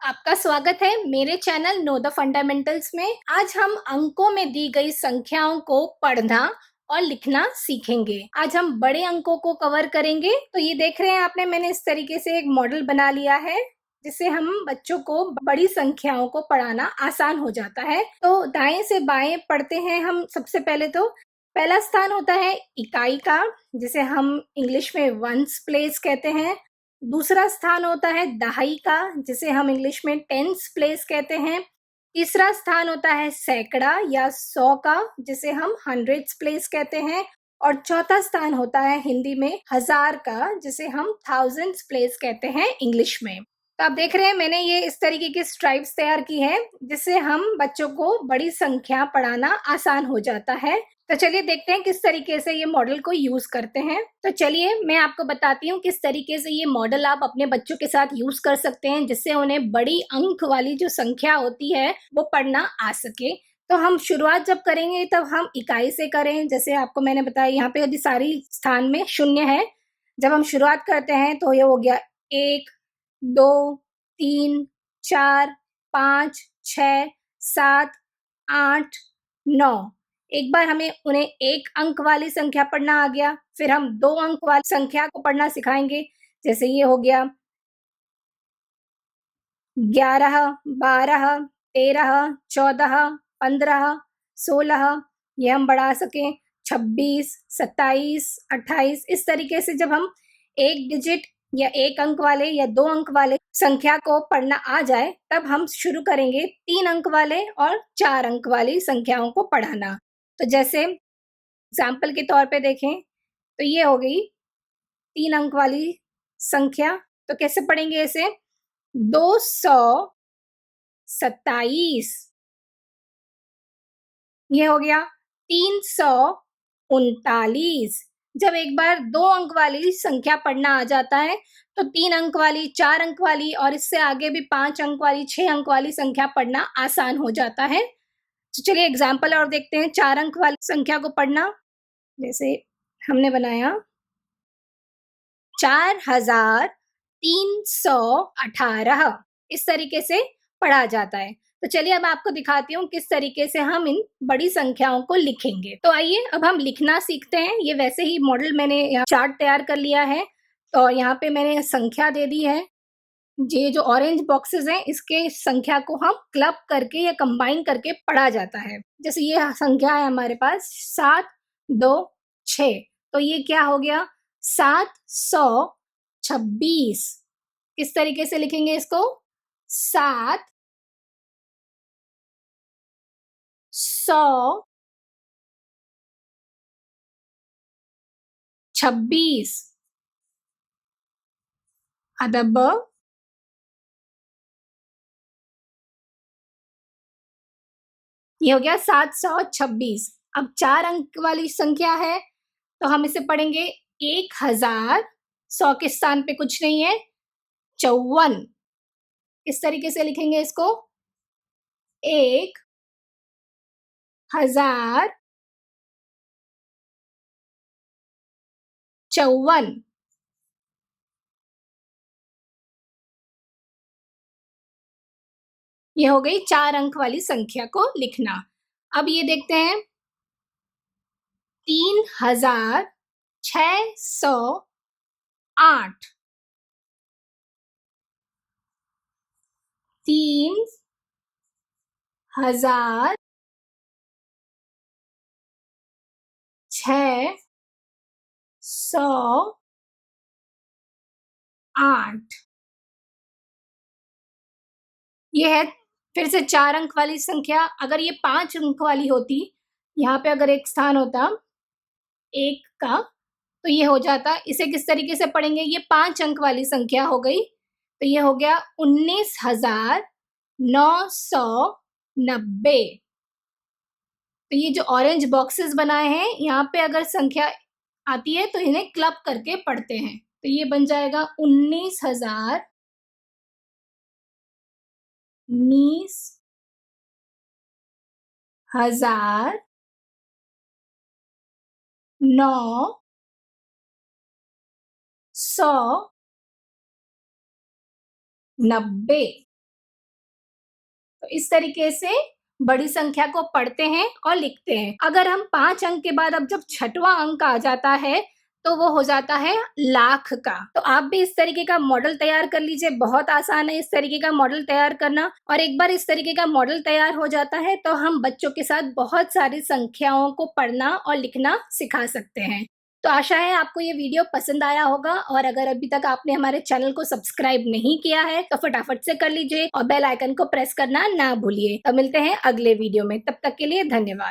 आपका स्वागत है मेरे चैनल नो द फंडामेंटल्स में। आज हम अंकों में दी गई संख्याओं को पढ़ना और लिखना सीखेंगे। आज हम बड़े अंकों को कवर करेंगे। तो ये देख रहे हैं आपने, मैंने इस तरीके से एक मॉडल बना लिया है जिससे हम बच्चों को बड़ी संख्याओं को पढ़ाना आसान हो जाता है। तो दाएं से बाएं पढ़ते हैं हम। सबसे पहले तो पहला स्थान होता है इकाई का, जिसे हम इंग्लिश में वंस प्लेस कहते हैं। दूसरा स्थान होता है दहाई का, जिसे हम इंग्लिश में टेंस प्लेस कहते हैं। तीसरा स्थान होता है सैकड़ा या 100 का, जिसे हम हंड्रेड्स प्लेस कहते हैं। और चौथा स्थान होता है हिंदी में हजार का, जिसे हम थाउजेंड्स प्लेस कहते हैं इंग्लिश में। तो आप देख रहे हैं मैंने ये इस तरीके की स्ट्राइप्स तैयार की है जिससे हम बच्चों को बड़ी संख्या पढ़ाना आसान हो जाता है। तो चलिए देखते हैं किस तरीके से ये मॉडल को यूज करते हैं। तो चलिए मैं आपको बताती हूँ किस तरीके से ये मॉडल आप अपने बच्चों के साथ यूज कर सकते हैं, जिससे उन्हें बड़ी अंक वाली जो संख्या होती है वो पढ़ना आ सके। तो हम शुरुआत जब करेंगे तब हम इकाई से करें। जैसे आपको मैंने बताया, यहाँ पे यदि सारी स्थान में शून्य है। जब हम शुरुआत करते हैं तो ये हो गया 1, 2, 3, 4, 5, 6, 7, 8, 9। एक बार हमें उन्हें 1 अंक वाली संख्या पढ़ना आ गया, फिर हम 2 अंक वाली संख्या को पढ़ना सिखाएंगे। जैसे ये हो गया 11, 12, 13, 14, 15, 16। ये हम बढ़ा सकें 26, 27, 28। इस तरीके से जब हम एक डिजिट या 1 अंक वाले या 2 अंक वाले संख्या को पढ़ना आ जाए, तब हम शुरू करेंगे 3 अंक वाले और 4 अंक वाली संख्याओं को पढ़ाना। तो जैसे एग्जाम्पल के तौर पे देखें तो ये हो गई 3 अंक वाली संख्या। तो कैसे पढ़ेंगे इसे? 227। ये हो गया 339। जब एक बार 2 अंक वाली संख्या पढ़ना आ जाता है तो 3 अंक वाली, 4 अंक वाली और इससे आगे भी 5 अंक वाली, 6 अंक वाली संख्या पढ़ना आसान हो जाता है। तो चलिए एग्जाम्पल और देखते हैं 4 अंक वाली संख्या को पढ़ना। जैसे हमने बनाया 4318। इस तरीके से पढ़ा जाता है। तो चलिए अब आपको दिखाती हूँ किस तरीके से हम इन बड़ी संख्याओं को लिखेंगे। तो आइए अब हम लिखना सीखते हैं। ये वैसे ही मॉडल मैंने यहाँ चार्ट तैयार कर लिया है और यहाँ पे मैंने संख्या दे दी है। ये जो ऑरेंज बॉक्सेस हैं, इसके संख्या को हम क्लब करके या कंबाइन करके पढ़ा जाता है। जैसे ये संख्या है हमारे पास 726। तो ये क्या हो गया? 726। किस तरीके से लिखेंगे इसको? 726 अदब। ये हो गया 726। अब 4 अंक वाली संख्या है तो हम इसे पढ़ेंगे 1000। 100 के स्थान पे कुछ नहीं है, 54। इस तरीके से लिखेंगे इसको 1054। ये हो गई 4 अंक वाली संख्या को लिखना। अब ये देखते हैं 3608। 3608। ये है फिर से 4 अंक वाली संख्या। अगर ये 5 अंक वाली होती, यहाँ पे अगर एक स्थान होता 1 का, तो ये हो जाता। इसे किस तरीके से पढ़ेंगे? ये 5 अंक वाली संख्या हो गई, तो ये हो गया 19,990। तो ये जो ऑरेंज बॉक्सेस बनाए हैं, यहाँ पे अगर संख्या आती है तो इन्हें क्लब करके पढ़ते हैं। तो ये बन जाएगा 19,000 9 100 90। तो इस तरीके से बड़ी संख्या को पढ़ते हैं और लिखते हैं। अगर हम 5 अंक के बाद अब जब छठवां अंक आ जाता है तो वो हो जाता है लाख का। तो आप भी इस तरीके का मॉडल तैयार कर लीजिए, बहुत आसान है इस तरीके का मॉडल तैयार करना। और एक बार इस तरीके का मॉडल तैयार हो जाता है तो हम बच्चों के साथ बहुत सारी संख्याओं को पढ़ना और लिखना सिखा सकते हैं। तो आशा है आपको ये वीडियो पसंद आया होगा, और अगर अभी तक आपने हमारे चैनल को सब्सक्राइब नहीं किया है तो फटाफट से कर लीजिए और बेल आइकन को प्रेस करना ना भूलिए। तो मिलते हैं अगले वीडियो में, तब तक के लिए धन्यवाद।